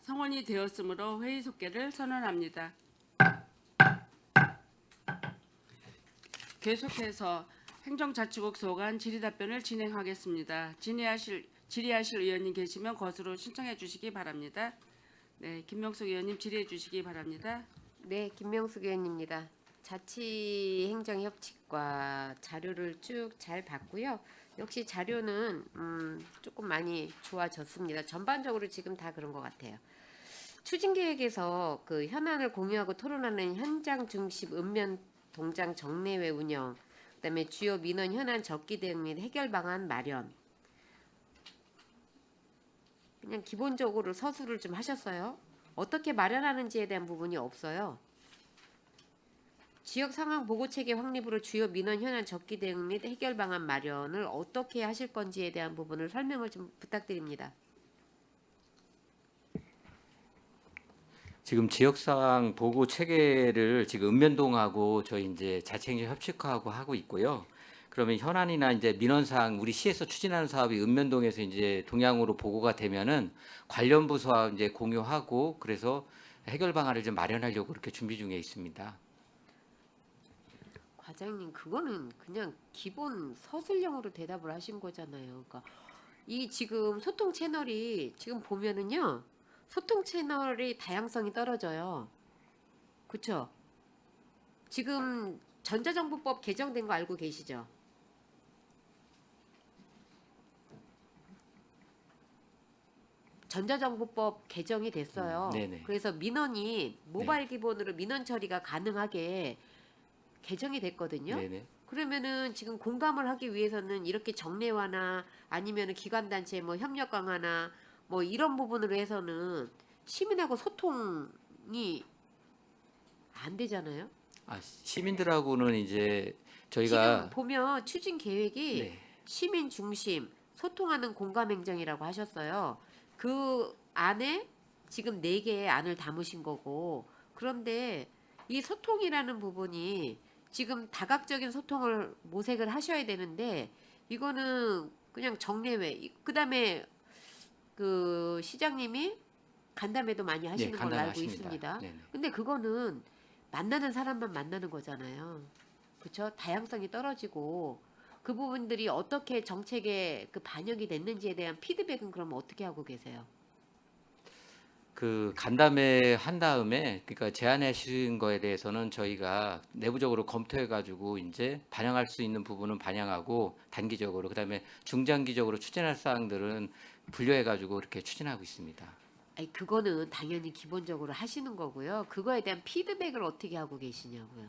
성원이 되었으므로 회의 속개를 선언합니다. 계속해서 행정자치국 소관 질의답변을 진행하겠습니다. 질의하실 의원님 계시면 것으로 신청해 주시기 바랍니다. 네, 김명숙 의원님 질의해 주시기 바랍니다. 네, 김명숙 의원입니다. 자치행정협칙과 자료를 쭉 잘 봤고요. 역시 자료는 조금 많이 좋아졌습니다. 전반적으로 지금 다 그런 것 같아요. 추진계획에서 그 현안을 공유하고 토론하는 현장 중심 읍면 동장 정례회 운영, 그다음에 주요 민원 현안 적기 대응 및 해결 방안 마련. 그냥 기본적으로 서술을 좀 하셨어요. 어떻게 마련하는지에 대한 부분이 없어요. 지역 상황 보고 체계 확립으로 주요 민원 현안 적기 대응 및 해결 방안 마련을 어떻게 하실 건지에 대한 부분을 설명을 좀 부탁드립니다. 지금 지역상 보고 체계를 지금 읍면동하고 저희 이제 자치행정 협치화하고 하고 있고요. 그러면 현안이나 이제 민원사항 우리 시에서 추진하는 사업이 읍면동에서 이제 동향으로 보고가 되면은 관련 부서와 이제 공유하고 그래서 해결 방안을 좀 마련하려고 그렇게 준비 중에 있습니다. 과장님, 그거는 그냥 기본 서술형으로 대답을 하신 거잖아요. 그러니까 이 지금 소통 채널이 지금 보면은요. 소통 채널의 다양성이 떨어져요. 그쵸? 지금 전자정보법 개정된 거 알고 계시죠? 전자정보법 개정이 됐어요. 네네. 그래서 민원이 모바일 기본으로 민원 처리가 가능하게 개정이 됐거든요. 네네. 그러면은 지금 공감을 하기 위해서는 이렇게 정례화나 아니면은 기관단체 뭐 협력 강화나 뭐 이런 부분으로 해서는 시민하고 소통이 안 되잖아요. 시민들하고는 이제 지금 저희가 보면 추진 계획이 네. 시민 중심 소통하는 공감 행정이라고 하셨어요. 그 안에 지금 4개의 안을 담으신 거고, 그런데 이 소통이라는 부분이 지금 다각적인 소통을 모색을 하셔야 되는데 이거는 그냥 정례회, 그다음에 그 시장님이 간담회도 많이 네, 하시는 걸로 간담회 알고 하십니다. 있습니다. 네네. 근데 그거는 만나는 사람만 만나는 거잖아요. 그렇죠? 다양성이 떨어지고 그 부분들이 어떻게 정책에 그 반영이 됐는지에 대한 피드백은 그럼 어떻게 하고 계세요? 그 간담회 한 다음에 그러니까 제안해 주신 거에 대해서는 저희가 내부적으로 검토해 가지고 이제 반영할 수 있는 부분은 반영하고 단기적으로 그다음에 중장기적으로 추진할 사항들은 분류해 가지고 이렇게 추진하고 있습니다. 아니 그거는 당연히 기본적으로 하시는 거고요. 그거에 대한 피드백을 어떻게 하고 계시냐고요.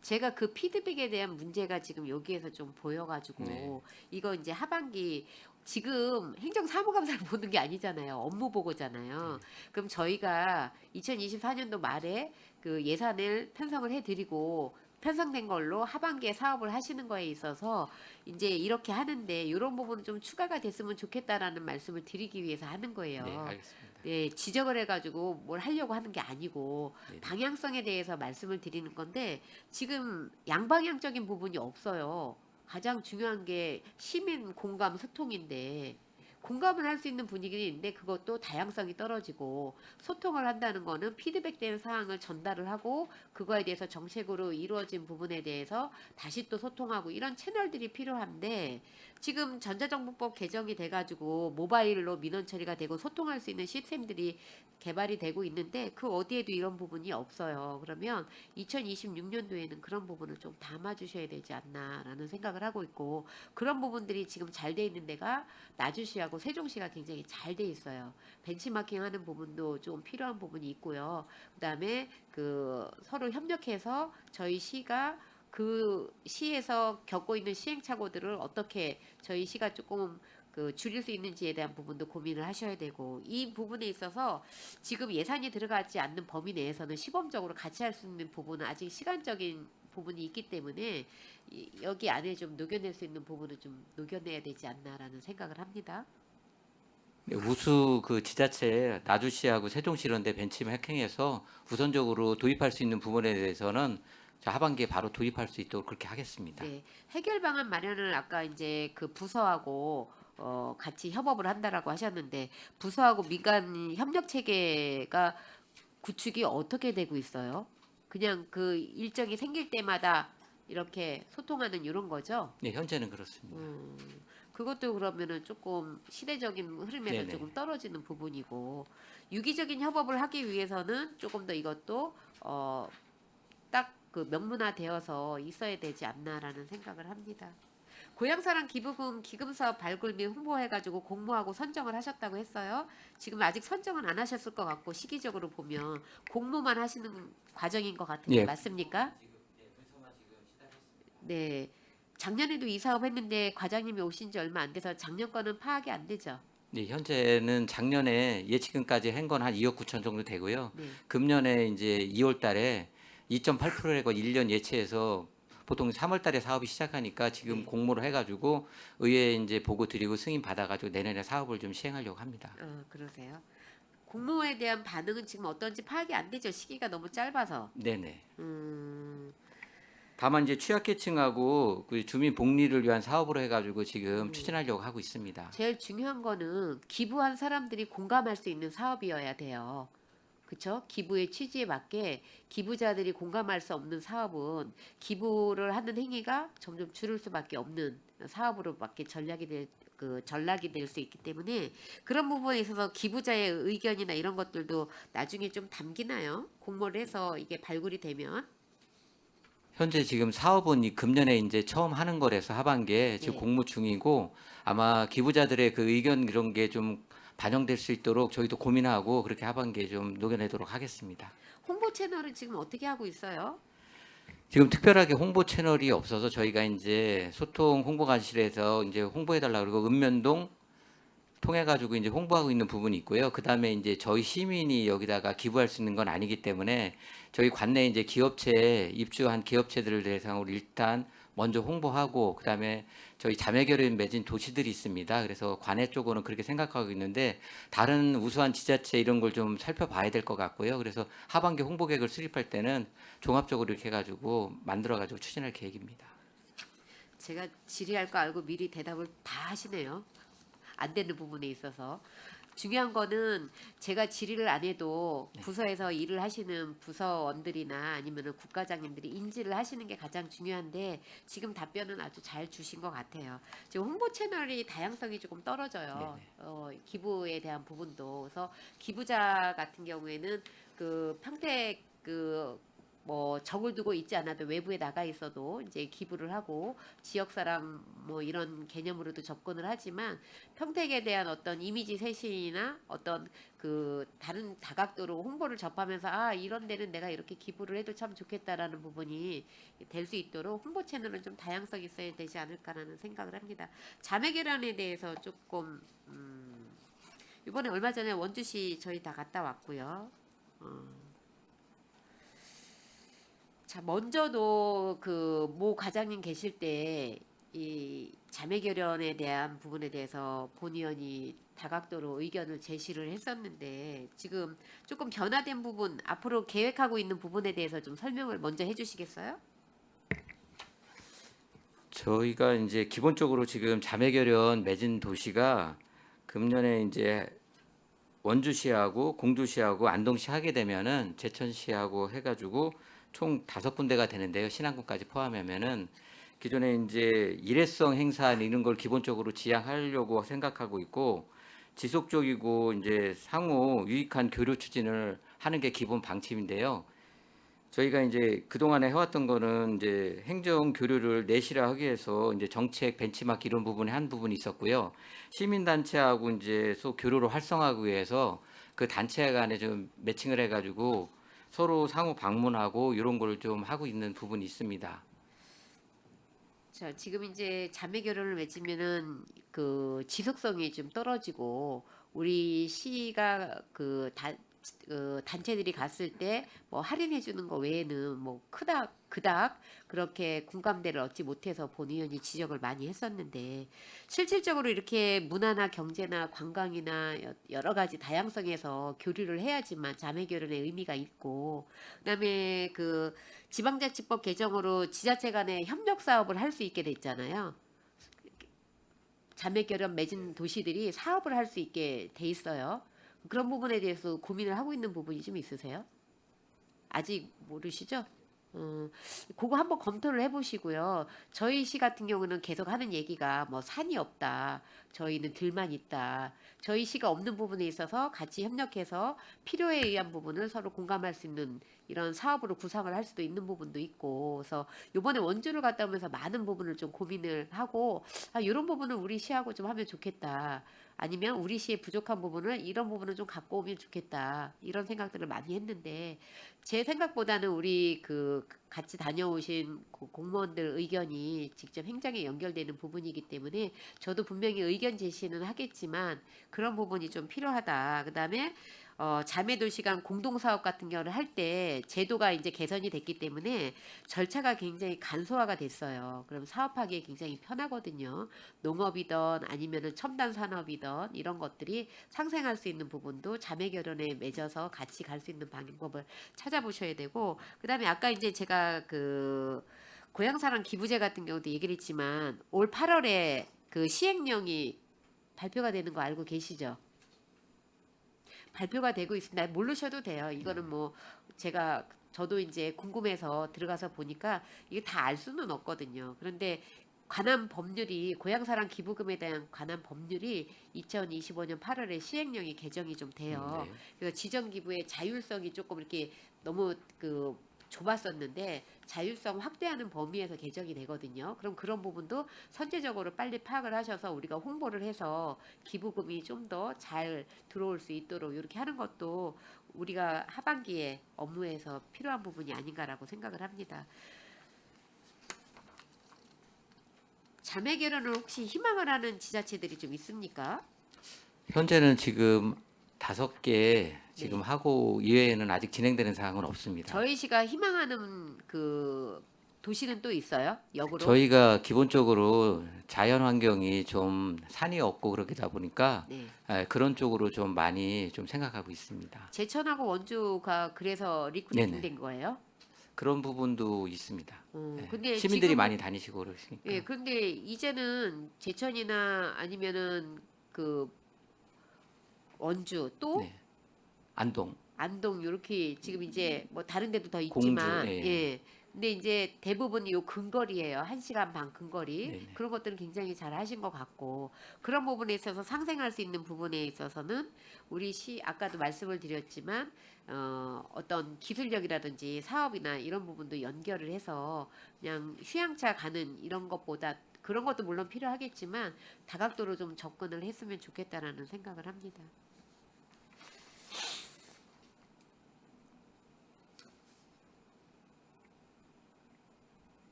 제가 그 피드백에 대한 문제가 지금 여기에서 좀 네. 보여가지고 이거 이제 하반기 지금 행정사무감사를 보는 게 아니잖아요. 업무 보고잖아요. 그럼 저희가 2024년도 말에 그 예산을 편성을 해드리고 편성된 걸로 하반기에 사업을 하시는 거에 있어서 이제 이렇게 하는데 이런 부분은 좀 추가가 됐으면 좋겠다라는 말씀을 드리기 위해서 하는 네, 거예요. 알겠습니다. 네, 지적을 해가지고 뭘 하려고 하는 게 아니고 네, 네. 방향성에 대해서 말씀을 드리는 건데 지금 양방향적인 부분이 없어요. 가장 중요한 게 시민 공감 소통인데 공감을 할 수 있는 분위기는 있는데 그것도 다양성이 떨어지고 소통을 한다는 거는 피드백된 사항을 전달을 하고 그거에 대해서 정책으로 이루어진 부분에 대해서 다시 또 소통하고 이런 채널들이 필요한데 지금 전자정보법 개정이 돼가지고 모바일로 민원 처리가 되고 소통할 수 있는 시스템들이 개발이 되고 있는데 그 어디에도 이런 부분이 없어요. 그러면 2026년도에는 그런 부분을 좀 담아주셔야 되지 않나라는 생각을 하고 있고 그런 부분들이 지금 잘 돼 있는 데가 나주시하고 세종시가 굉장히 잘 돼 있어요. 벤치마킹하는 부분도 좀 필요한 부분이 있고요. 그다음에 그 서로 협력해서 저희 시가 그 시에서 겪고 있는 시행착오들을 어떻게 저희 시가 조금 그 줄일 수 있는지에 대한 부분도 고민을 하셔야 되고 이 부분에 있어서 지금 예산이 들어가지 않는 범위 내에서는 시범적으로 같이 할 수 있는 부분은 아직 시간적인 부분이 있기 때문에 여기 안에 좀 녹여낼 수 있는 부분을 좀 녹여내야 되지 않나라는 생각을 합니다. 네, 우수 그 지자체 나주시하고 세종시 이런 데 벤치마킹해서 우선적으로 도입할 수 있는 부분에 대해서는 저 하반기에 바로 도입할 수 있도록 그렇게 하겠습니다. 네, 해결 방안 마련을 아까 이제 그 부서하고 같이 협업을 한다라고 하셨는데 부서하고 민간 협력 체계가 구축이 어떻게 되고 있어요? 그냥 그 일정이 생길 때마다 이렇게 소통하는 이런 거죠? 네, 현재는 그렇습니다. 그것도 그러면은 조금 시대적인 흐름에서 네네. 조금 떨어지는 부분이고 유기적인 협업을 하기 위해서는 조금 더 이것도 딱 그 명문화되어서 있어야 되지 않나라는 생각을 합니다. 고향사랑 기부금 기금사업 발굴 및 홍보해가지고 공모하고 선정을 하셨다고 했어요. 지금 아직 선정은 안 하셨을 것 같고 시기적으로 보면 공모만 하시는 과정인 것 같은데 예, 맞습니까? 네. 작년에도 이 사업 했는데 과장님이 오신 지 얼마 안 돼서 작년 거는 파악이 안 되죠. 네, 현재는 작년에 예치금까지 한 건 한 2억 9천 정도 되고요. 네. 금년에 이제 2월 달에 2.8%가 1년 예치해서 보통 3월 달에 사업이 시작하니까 지금 네. 공모를 해가지고 의회에 이제 보고 드리고 승인 받아가지고 내년에 사업을 좀 시행하려고 합니다. 그러세요. 공모에 대한 반응은 지금 어떤지 파악이 안 되죠. 시기가 너무 짧아서. 네네. 음, 다만 이제 취약계층하고 그 주민 복리를 위한 사업으로 해가지고 지금 음. 추진하려고 하고 있습니다. 제일 중요한 거는 기부한 사람들이 공감할 수 있는 사업이어야 돼요. 그쵸? 기부의 취지에 맞게 기부자들이 공감할 수 없는 사업은 기부를 하는 행위가 점점 줄을 수밖에 없는 사업으로밖에 전락이 될 수 있기 때문에 그런 부분에 있어서 기부자의 의견이나 이런 것들도 나중에 좀 담기나요? 공모를 해서 이게 발굴이 되면 현재 지금 사업은 이 금년에 이제 처음 하는 거라서 하반기에 지금 네. 공모 중이고 아마 기부자들의 그 의견 이런 게 좀 반영될 수 있도록 저희도 고민하고 그렇게 하반기에 좀 녹여내도록 하겠습니다. 홍보 채널은 지금 어떻게 하고 있어요? 지금 특별하게 홍보 채널이 없어서 저희가 이제 소통 홍보관실에서 이제 홍보해달라 그러고 읍면동 통해 가지고 이제 홍보하고 있는 부분이 있고요. 그다음에 이제 저희 시민이 여기다가 기부할 수 있는 건 아니기 때문에 저희 관내 이제 기업체 입주한 기업체들을 대상으로 일단 먼저 홍보하고 그다음에 저희 자매결연 맺은 도시들이 있습니다. 그래서 관내 쪽으로는 그렇게 생각하고 있는데 다른 우수한 지자체 이런 걸 좀 살펴봐야 될 것 같고요. 그래서 하반기 홍보 계획을 수립할 때는 종합적으로 이렇게 해가지고 만들어가지고 추진할 계획입니다. 제가 질의할 거 알고 미리 대답을 다 하시네요. 안 되는 부분에 있어서 중요한 거는 제가 질의를 안 해도 부서에서 일을 하시는 부서원들이나 아니면 국과장님들이 인지를 하시는 게 가장 중요한데 지금 답변은 아주 잘 주신 것 같아요. 지금 홍보 채널이 다양성이 조금 떨어져요. 기부에 대한 부분도 그래서 기부자 같은 경우에는 그 평택 뭐 적을 두고 있지 않아도 외부에 나가 있어도 이제 기부를 하고 지역 사람 뭐 이런 개념으로도 접근을 하지만 평택에 대한 어떤 이미지 쇄신이나 어떤 그 다른 다각도로 홍보를 접하면서 아 이런 데는 내가 이렇게 기부를 해도 참 좋겠다라는 부분이 될 수 있도록 홍보 채널은 좀 다양성이 있어야 되지 않을까라는 생각을 합니다. 자매 결연에 대해서 조금 이번에 얼마 전에 원주시 저희 다 갔다 왔고요. 자, 먼저도 그 모 과장님 계실 때 이 자매 결연에 대한 부분에 대해서 본 의원이 다각도로 의견을 제시를 했었는데 지금 조금 변화된 부분, 앞으로 계획하고 있는 부분에 대해서 좀 설명을 먼저 해주시겠어요? 저희가 이제 기본적으로 지금 자매결연 맺은 도시가 금년에 이제 원주시하고 공주시하고 안동시 하게 되면은 제천시하고 해가지고 총 5군데가 되는데요. 신안군까지 포함하면은 기존에 이제 일회성 행사 이런 걸 기본적으로 지향하려고 생각하고 있고 지속적이고 이제 상호 유익한 교류 추진을 하는 게 기본 방침인데요. 저희가 이제 그동안에 해왔던 거는 이제 행정 교류를 내실화하기 위해서 이제 정책 벤치마크 이런 부분에 한 부분이 있었고요. 시민단체하고 이제 소 교류를 활성화하기 위해서 그 단체 간에 좀 매칭을 해가지고 서로 상호 방문하고 이런 걸 좀 하고 있는 부분이 있습니다. 자, 지금 이제 자매 결연을 맺으면은 그 지속성이 좀 떨어지고 우리 시가 단체들이 갔을 때 뭐 할인해 주는 거 외에는 뭐 그닥 그렇게 공감대를 얻지 못해서 본 의원이 지적을 많이 했었는데 실질적으로 이렇게 문화나 경제나 관광이나 여러 가지 다양성에서 교류를 해야지만 자매 결연의 의미가 있고 그다음에 그 지방자치법 개정으로 지자체 간의 협력 사업을 할 수 있게 됐잖아요. 자매 결연 맺은 도시들이 사업을 할 수 있게 돼 있어요. 그런 부분에 대해서 고민을 하고 있는 부분이 좀 있으세요? 아직 모르시죠? 그거 한번 검토를 해보시고요. 저희 시 같은 경우는 계속 하는 얘기가 뭐 산이 없다. 저희는 들만 있다. 저희 시가 없는 부분에 있어서 같이 협력해서 필요에 의한 부분을 서로 공감할 수 있는 이런 사업으로 구상을 할 수도 있는 부분도 있고, 그래서 이번에 원주를 갔다 오면서 많은 부분을 좀 고민을 하고, 아, 이런 부분을 우리 시하고 좀 하면 좋겠다. 아니면 우리 시의 부족한 부분을 이런 부분을 좀 갖고 오면 좋겠다. 이런 생각들을 많이 했는데, 제 생각보다는 우리 그 같이 다녀오신 공무원들 의견이 직접 행정에 연결되는 부분이기 때문에 저도 분명히 의견 제시는 하겠지만 그런 부분이 좀 필요하다. 그다음에 자매도시간 공동사업 같은 경우를 할 때 제도가 이제 개선이 됐기 때문에 절차가 굉장히 간소화가 됐어요. 그럼 사업하기에 굉장히 편하거든요. 농업이든 아니면은 첨단 산업이든 이런 것들이 상생할 수 있는 부분도 자매 결연에 맺어서 같이 갈 수 있는 방법을 찾아보셔야 되고, 그다음에 아까 이제 제가 그 고향사랑 기부제 같은 경우도 얘기를 했지만 올 8월에 그 시행령이 발표가 되는 거 알고 계시죠? 발표가 되고 있습니다. 모르셔도 돼요. 이거는 뭐 제가 저도 이제 궁금해서 들어가서 보니까 이게 다 알 수는 없거든요. 그런데 관한 법률이 고향사랑 기부금에 대한 관한 법률이 2025년 8월에 시행령이 개정이 좀 돼요. 네. 그래서 지정 기부의 자율성이 조금 이렇게 너무 그 좁았었는데 자율성 확대하는 범위에서 개정이 되거든요. 그럼 그런 부분도 선제적으로 빨리 파악을 하셔서 우리가 홍보를 해서 기부금이 좀 더 잘 들어올 수 있도록 이렇게 하는 것도 우리가 하반기에 업무에서 필요한 부분이 아닌가라고 생각을 합니다. 자매 결혼을 혹시 희망을 하는 지자체들이 좀 있습니까? 현재는 지금 5개 지금 네. 하고 이외에는 아직 진행되는 사항은 없습니다. 저희 시가 희망하는 그 도시는 또 있어요? 역으로? 저희가 기본적으로 자연 환경이 좀 산이 없고 그러다 보니까 네. 그런 쪽으로 좀 많이 좀 생각하고 있습니다. 제천하고 원주가 그래서 리크루팅 네네. 된 거예요? 그런 부분도 있습니다. 예. 근데 시민들이 지금은 많이 다니시고 그러시니까. 예, 근데 이제는 제천이나 아니면은 그 원주 또 네. 안동, 안동 요렇게 지금 이제 뭐 다른 데도 더 공주, 있지만 예. 예. 근데 이제 대부분 요 근거리예요. 1시간 반 근거리. 네네. 그런 것들은 굉장히 잘 하신 것 같고 그런 부분에 있어서 상생할 수 있는 부분에 있어서는 우리 시 아까도 말씀을 드렸지만 어떤 기술력이라든지 사업이나 이런 부분도 연결을 해서 그냥 휴양차 가는 이런 것보다 그런 것도 물론 필요하겠지만 다각도로 좀 접근을 했으면 좋겠다라는 생각을 합니다.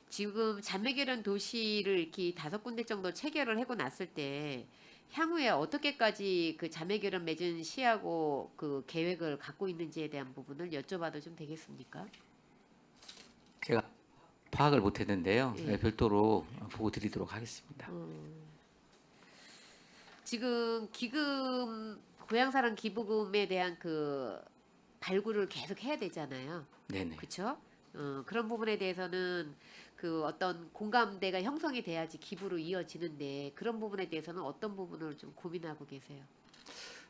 지금 자매결연 도시를 이렇게 5군데 정도 체결을 하고 났을 때 향후에 어떻게까지 그 자매결연 맺은 시하고 그 계획을 갖고 있는지에 대한 부분을 여쭤봐도 좀 되겠습니까? 제가 파악을 못했는데요. 예. 별도로 보고 드리도록 하겠습니다. 지금 기금 고향사랑 기부금에 대한 그 발굴을 계속 해야 되잖아요. 네네. 그렇죠? 그런 부분에 대해서는 그 어떤 공감대가 형성이 돼야지 기부로 이어지는데 그런 부분에 대해서는 어떤 부분을 좀 고민하고 계세요?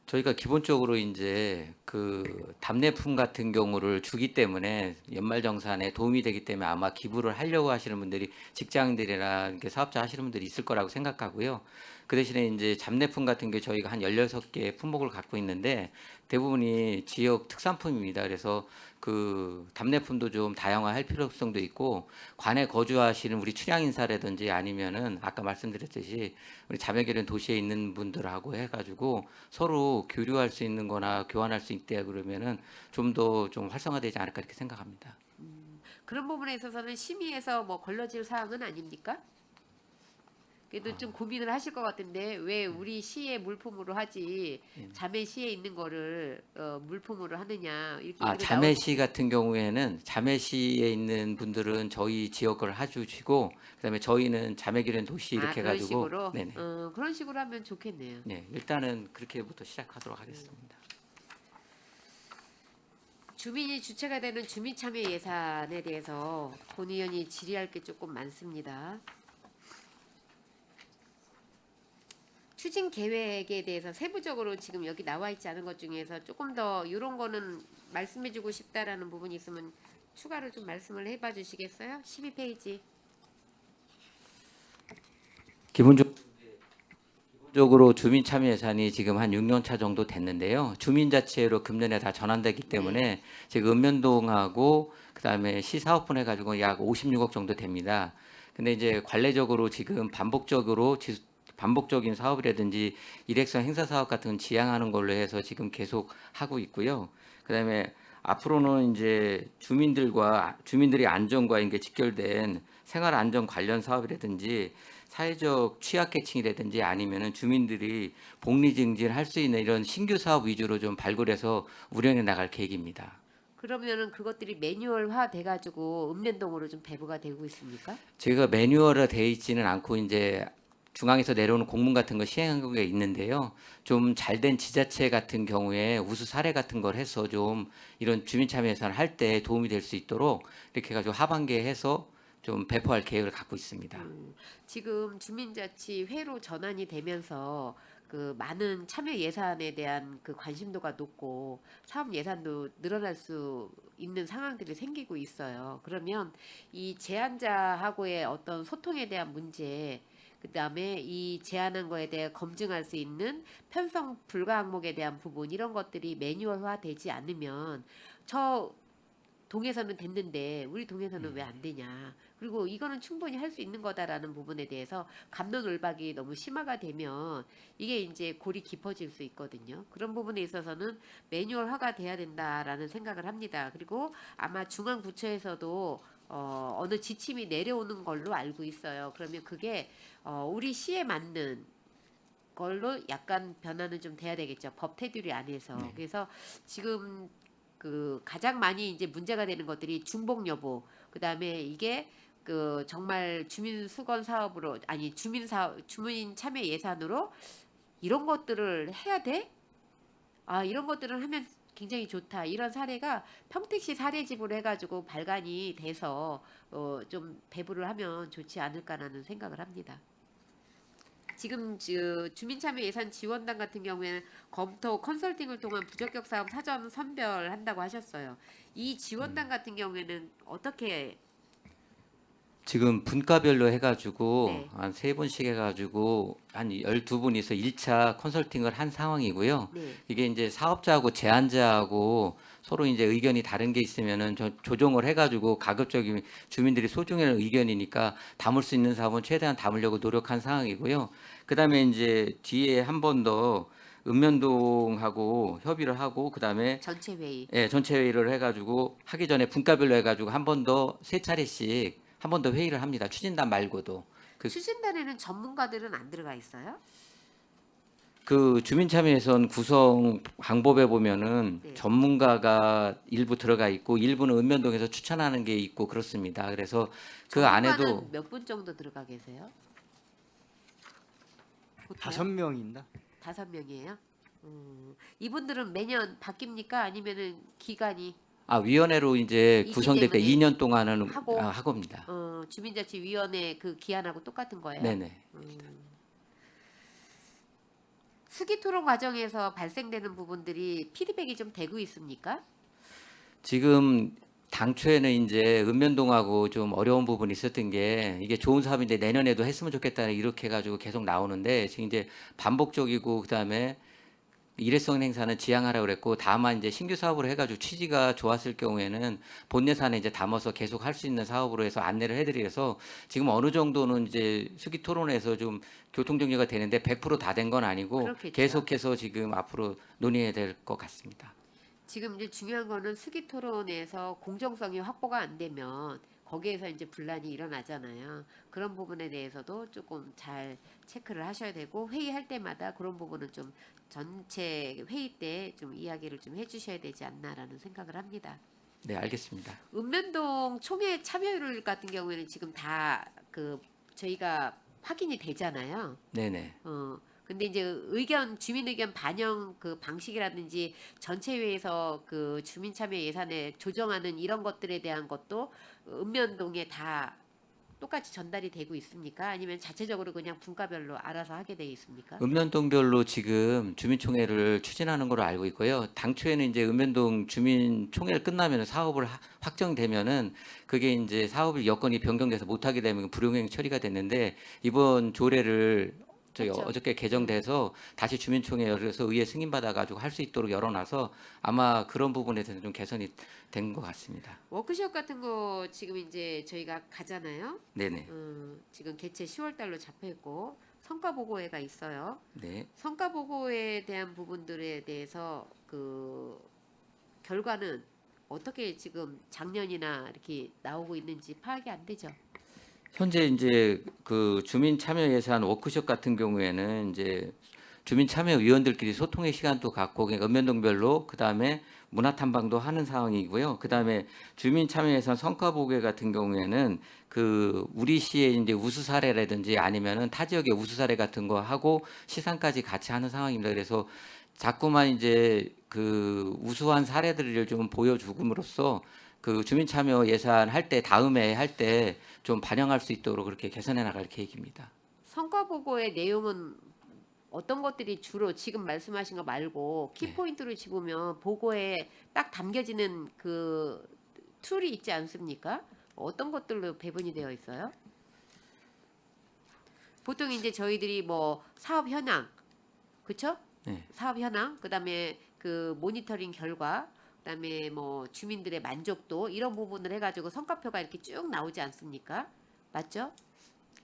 저희가 기본적으로 이제 그 답례품 같은 경우를 주기 때문에 연말정산에 도움이 되기 때문에 아마 기부를 하려고 하시는 분들이 직장인들이나 이렇게 사업자 하시는 분들이 있을 거라고 생각하고요. 그 대신에 이제 잡례품 같은 게 저희가 한 16개 품목을 갖고 있는데 대부분이 지역 특산품입니다. 그래서 그 답례품도 좀 다양화할 필요성도 있고 관에 거주하시는 우리 출향인사라든지 아니면은 아까 말씀드렸듯이 우리 자매결연 도시에 있는 분들하고 해가지고 서로 교류할 수 있는 거나 교환할 수 있대 그러면은 좀 더 좀 활성화되지 않을까 이렇게 생각합니다. 그런 부분에 있어서는 심의에서 뭐 걸러질 사항은 아닙니까? 그래도 좀 고민을 하실 것 같은데 왜 우리 시의 물품으로 하지 자매 시에 있는 거를 물품으로 하느냐 이렇게 얘기가 자매시 같은 경우에는 자매시에 있는 분들은 저희 지역 걸 해주시고 그다음에 저희는 자매결연 도시 이렇게 그런 해가지고 식으로 네네. 그런 식으로 하면 좋겠네요. 네, 일단은 그렇게부터 시작하도록 하겠습니다. 주민이 주체가 되는 주민참여 예산에 대해서 본 의원이 질의할 게 조금 많습니다. 추진 계획에 대해서 세부적으로 지금 여기 나와 있지 않은 것 중에서 조금 더 이런 거는 말씀해주고 싶다라는 부분이 있으면 추가로 좀 말씀을 해봐 주시겠어요? 12페이지. 기본적으로 주민 참여 예산이 지금 한 6년 차 정도 됐는데요. 주민자치회로 금년에 다 전환되기 때문에 지금 읍면동하고 그다음에 시사업분 해가지고 약 56억 정도 됩니다. 근데 이제 관례적으로 지금 반복적인 사업이라든지 일회성 행사 사업 같은 건 지향하는 걸로 해서 지금 계속 하고 있고요. 그다음에 앞으로는 이제 주민들의 안전과 이게 직결된 생활 안전 관련 사업이라든지 사회적 취약계층이라든지 아니면은 주민들이 복리 증진할 수 있는 이런 신규 사업 위주로 좀 발굴해서 운영해 나갈 계획입니다. 그러면은 그것들이 매뉴얼화 돼가지고 읍면동으로 좀 배부가 되고 있습니까? 제가 매뉴얼화 되어 있지는 않고 이제 중앙에서 내려오는 공문 같은 거 시행한 게 있는데요. 좀 잘된 지자체 같은 경우에 우수 사례 같은 걸 해서 좀 이런 주민참여 예산을 할 때 도움이 될 수 있도록 이렇게 해가지고 하반기에 해서 좀 배포할 계획을 갖고 있습니다. 지금 주민자치회로 전환이 되면서 그 많은 참여 예산에 대한 그 관심도가 높고 사업 예산도 늘어날 수 있는 상황들이 생기고 있어요. 그러면 이 제안자하고의 어떤 소통에 대한 문제, 그다음에 이 제안한 거에 대해 검증할 수 있는 편성 불가 항목에 대한 부분 이런 것들이 매뉴얼화 되지 않으면 저 동에서는 됐는데 우리 동에서는 왜 안 되냐. 그리고 이거는 충분히 할 수 있는 거다라는 부분에 대해서 갑론을박이 너무 심화가 되면 이게 이제 골이 깊어질 수 있거든요. 그런 부분에 있어서는 매뉴얼화가 돼야 된다라는 생각을 합니다. 그리고 아마 중앙부처에서도 어느 지침이 내려오는 걸로 알고 있어요. 그러면 그게 우리 시에 맞는 걸로 약간 변화는 좀 돼야 되겠죠. 법 테두리 안에서. 그래서 지금 그 가장 많이 이제 문제가 되는 것들이 중복 여부, 그다음에 이게 그 정말 주민 수건 사업으로 아니 주민 참여 예산으로 이런 것들을 해야 돼? 아, 이런 것들을 하면 굉장히 좋다. 이런 사례가 평택시 사례집으로 해가지고 발간이 돼서 좀 배부를 하면 좋지 않을까라는 생각을 합니다. 지금 주민참여 예산 지원단 같은 경우에는 검토 컨설팅을 통한 부적격 사업 사전 선별한다고 하셨어요. 이 지원단 같은 경우에는 어떻게 지금 분과별로 해가지고 네, 한 세 분씩 해가지고 한 12분이서 1차 컨설팅을 한 상황이고요. 네. 이게 이제 사업자하고 제안자하고 서로 이제 의견이 다른 게 있으면은 조정을 해가지고 가급적이면 주민들이 소중한 의견이니까 담을 수 있는 사업은 최대한 담으려고 노력한 상황이고요. 그다음에 이제 뒤에 한 번 더 읍면동하고 협의를 하고 그다음에 전체 회의. 전체 회의를 해가지고 하기 전에 분과별로 해가지고 한 번 더 세 차례씩 한 번 더 회의를 합니다. 추진단 말고도 추진단에는 전문가들은 안 들어가 있어요? 그 주민참여예산 구성 방법에 보면은 네. 전문가가 일부 들어가 있고 일부는 읍면동에서 추천하는 게 있고 그렇습니다. 그래서 그 안에도 전문가는 몇 분 정도 들어가 계세요? 보통 5명입니다. 5명이에요? 이분들은 매년 바뀝니까? 아니면은 기간이 위원회로 이제 있기 구성될 때 때문에 2년 동안은 하고 하고입니다. 주민자치위원회 그 기한하고 똑같은 거예요? 네네. 수기 토론 과정에서 발생되는 부분들이 피드백이 좀 되고 있습니까? 지금 당초에는 이제 읍면동하고 좀 어려운 부분이 있었던 게 이게 좋은 사업인데 내년에도 했으면 좋겠다 이렇게 해가지고 계속 나오는데 지금 이제 반복적이고 그다음에 일회성 행사는 지양하라고 그랬고 다만 이제 신규 사업으로 해가지고 취지가 좋았을 경우에는 본 예산에 이제 담아서 계속 할 수 있는 사업으로 해서 안내를 해드려서 지금 어느 정도는 이제 수기 토론에서 좀 교통 정리가 되는데 100%다 된 건 아니고 그렇겠죠. 계속해서 지금 앞으로 논의해야 될 것 같습니다. 지금 이제 중요한 거는 수기 토론에서 공정성이 확보가 안 되면 거기에서 이제 분란이 일어나잖아요. 그런 부분에 대해서도 조금 잘 체크를 하셔야 되고 회의할 때마다 그런 부분은 좀 전체 회의 때 좀 이야기를 좀 해주셔야 되지 않나라는 생각을 합니다. 네, 알겠습니다. 읍면동 총회 참여율 같은 경우에는 지금 다 그 저희가 확인이 되잖아요. 네네. 근데 이제 주민 의견 반영 그 방식이라든지 전체 회의에서 그 주민 참여 예산에 조정하는 이런 것들에 대한 것도 읍면동에 다 똑같이 전달이 되고 있습니까? 아니면 자체적으로 그냥 분과별로 알아서 하게 돼 있습니까? 읍면동별로 지금 주민총회를 추진하는 걸로 알고 있고요. 당초에는 이제 읍면동 주민총회를 끝나면 사업을 확정되면은 그게 이제 사업을 여건이 변경돼서 못하게 되면 불용행 처리가 됐는데 이번 조례를 저희 했죠. 어저께 개정돼서 다시 주민총회 열어서 의회 승인 받아가지고 할 수 있도록 열어놔서 아마 그런 부분에 대해서 좀 개선이 된 것 같습니다. 워크숍 같은 거 지금 이제 저희가 가잖아요. 네네. 지금 개최 10월 달로 잡혀 있고 성과 보고회가 있어요. 네. 성과 보고에 대한 부분들에 대해서 그 결과는 어떻게 지금 작년이나 이렇게 나오고 있는지 파악이 안 되죠. 현재 이제 그 주민 참여 예산 워크숍 같은 경우에는 이제 주민 참여 위원들끼리 소통의 시간도 갖고 그러니까 읍면동별로 그다음에 문화 탐방도 하는 상황이고요. 그다음에 주민 참여 예산 성과 보고 같은 경우에는 그 우리 시의 이제 우수 사례라든지 아니면은 타 지역의 우수 사례 같은 거 하고 시상까지 같이 하는 상황입니다. 그래서 자꾸만 이제 그 우수한 사례들을 좀 보여주금으로써 그 주민 참여 예산 할 때 다음에 할 때 좀 반영할 수 있도록 그렇게 개선해 나갈 계획입니다. 성과 보고의 내용은 어떤 것들이 주로 지금 말씀하신 거 말고 네. 키포인트로 집으면 보고에 딱 담겨지는 그 툴이 있지 않습니까? 어떤 것들로 배분이 되어 있어요? 보통 이제 저희들이 뭐 사업 현황, 그렇죠? 네. 사업 현황, 그다음에 그 모니터링 결과, 그다음에 뭐 주민들의 만족도 이런 부분을 해가지고 성과표가 이렇게 쭉 나오지 않습니까? 맞죠?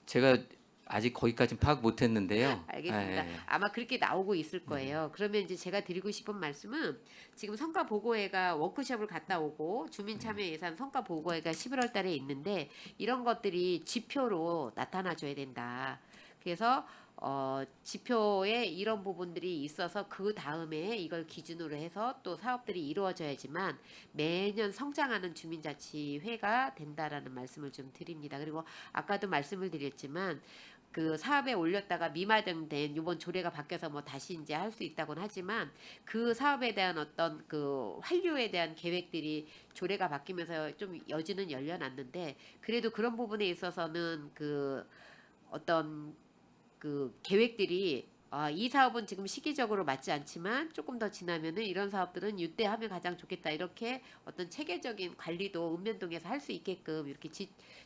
제가 아직 거기까지는 파악 못했는데요. 알겠습니다. 예, 예. 아마 그렇게 나오고 있을 거예요. 그러면 이제 제가 드리고 싶은 말씀은 지금 성과 보고회가 워크숍을 갔다 오고 주민 참여 예산 성과 보고회가 11월 달에 있는데 이런 것들이 지표로 나타나 줘야 된다. 그래서 지표에 이런 부분들이 있어서 그 다음에 이걸 기준으로 해서 또 사업들이 이루어져야지만 매년 성장하는 주민자치회가 된다라는 말씀을 좀 드립니다. 그리고 아까도 말씀을 드렸지만 그 사업에 올렸다가 미마정된 이번 조례가 바뀌어서 뭐 다시 이제 할 수 있다고는 하지만 그 사업에 대한 어떤 그 환류에 대한 계획들이 조례가 바뀌면서 좀 여지는 열려놨는데 그래도 그런 부분에 있어서는 그 어떤 그 계획들이 이 사업은 지금 시기적으로 맞지 않지만 조금 더 지나면은 이런 사업들은 이때 하면 가장 좋겠다 이렇게 어떤 체계적인 관리도 읍면동에서 할 수 있게끔 이렇게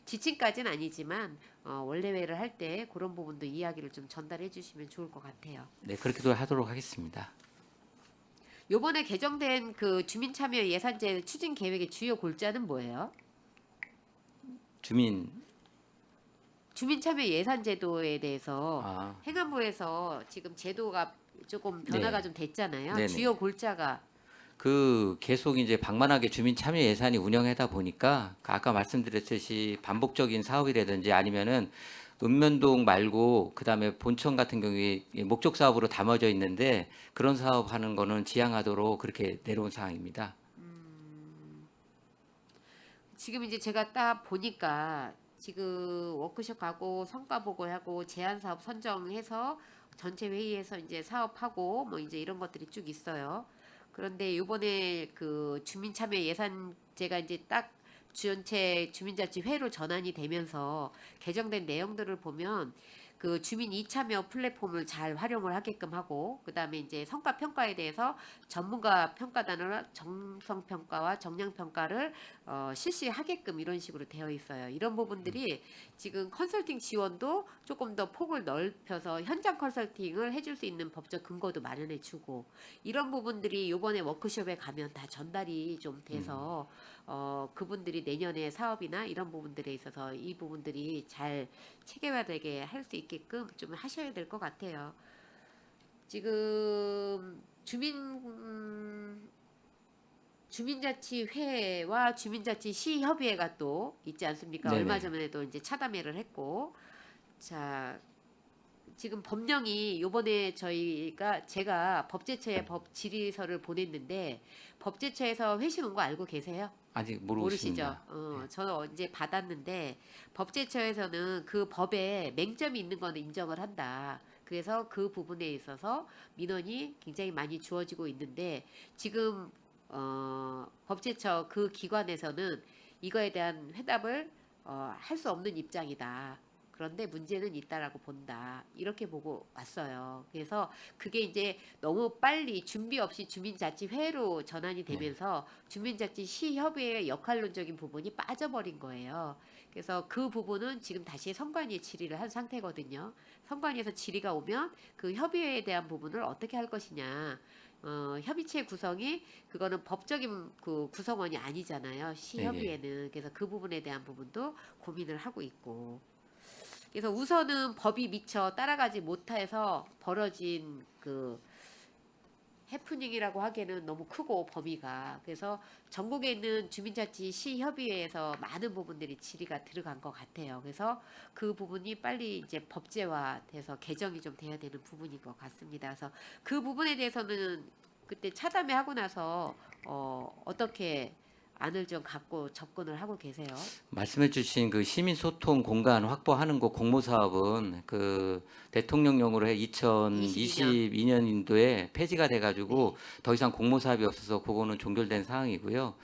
지침까지는 아니지만 원래회를 할 때 그런 부분도 이야기를 좀 전달해 주시면 좋을 것 같아요. 네, 그렇게도 하도록 하겠습니다. 요번에 개정된 그 주민참여 예산제 추진 계획의 주요 골자는 뭐예요? 주민참여 예산제도에 대해서 아, 행안부에서 지금 제도가 조금 변화가 네. 좀 됐잖아요. 네네. 주요 골자가 그 계속 이제 방만하게 주민 참여 예산이 운영하다 보니까 아까 말씀드렸듯이 반복적인 사업이라든지 아니면은 읍면동 말고 그다음에 본청 같은 경우에 목적 사업으로 담아져 있는데 그런 사업하는 거는 지양하도록 그렇게 내려온 상황입니다. 지금 이제 제가 딱 보니까 지금 워크숍 가고 성과 보고하고 제안 사업 선정해서 전체 회의에서 이제 사업하고 뭐 이제 이런 것들이 쭉 있어요. 그런데 이번에 그 주민 참여 예산제가 이제 딱 전체 주민자치회로 전환이 되면서 개정된 내용들을 보면 그 주민 이참여 플랫폼을 잘 활용을 하게끔 하고 그다음에 이제 성과 평가에 대해서 전문가 평가단을 정성 평가와 정량 평가를 실시하게끔 이런 식으로 되어 있어요. 이런 부분들이 지금 컨설팅 지원도 조금 더 폭을 넓혀서 현장 컨설팅을 해줄 수 있는 법적 근거도 마련해 주고 이런 부분들이 이번에 워크숍에 가면 다 전달이 좀 돼서 그분들이 내년에 사업이나 이런 부분들에 있어서 이 부분들이 잘 체계화되게 할 수 있게끔 좀 하셔야 될 것 같아요. 지금 주민자치회와 주민자치시협의회가 또 있지 않습니까? 네네. 얼마 전에도 이제 차담회를 했고, 자 지금 법령이 요번에 제가 법제처에 법 질의서를 보냈는데 법제처에서 회신 온 거 알고 계세요? 아직 모르고 모르시죠? 있습니다. 저는 언제 받았는데 법제처에서는 그 법에 맹점이 있는 거는 인정을 한다. 그래서 그 부분에 있어서 민원이 굉장히 많이 주어지고 있는데 지금 법제처 그 기관에서는 이거에 대한 회답을 할 수 없는 입장이다. 그런데 문제는 있다라고 본다. 이렇게 보고 왔어요. 그래서 그게 이제 너무 빨리 준비 없이 주민자치회로 전환이 되면서 주민자치 시협의회 역할론적인 부분이 빠져버린 거예요. 그래서 그 부분은 지금 다시 선관위에 질의를 한 상태거든요. 선관위에서 질의가 오면 그 협의회에 대한 부분을 어떻게 할 것이냐. 협의체 구성이 그거는 법적인 그 구성원이 아니잖아요. 시협의회는. 그래서 그 부분에 대한 부분도 고민을 하고 있고. 그래서 우선은 법이 미처 따라가지 못해서 벌어진 그 해프닝이라고 하기에는 너무 크고 범위가 그래서 전국에 있는 주민자치 시협의회에서 많은 부분들이 질의가 들어간 것 같아요. 그래서 그 부분이 빨리 이제 법제화돼서 개정이 좀 돼야 되는 부분인 것 같습니다. 그래서 그 부분에 대해서는 그때 차담회 하고 나서 어떻게 안을 좀 갖고 접근을 하고 계세요? 말씀해주신 그 시민 소통 공간 확보하는 거 공모 사업은 그 대통령령으로 해 2022년도에 폐지가 돼가지고 더 이상 공모 사업이 없어서 그거는 종결된 사항이고요.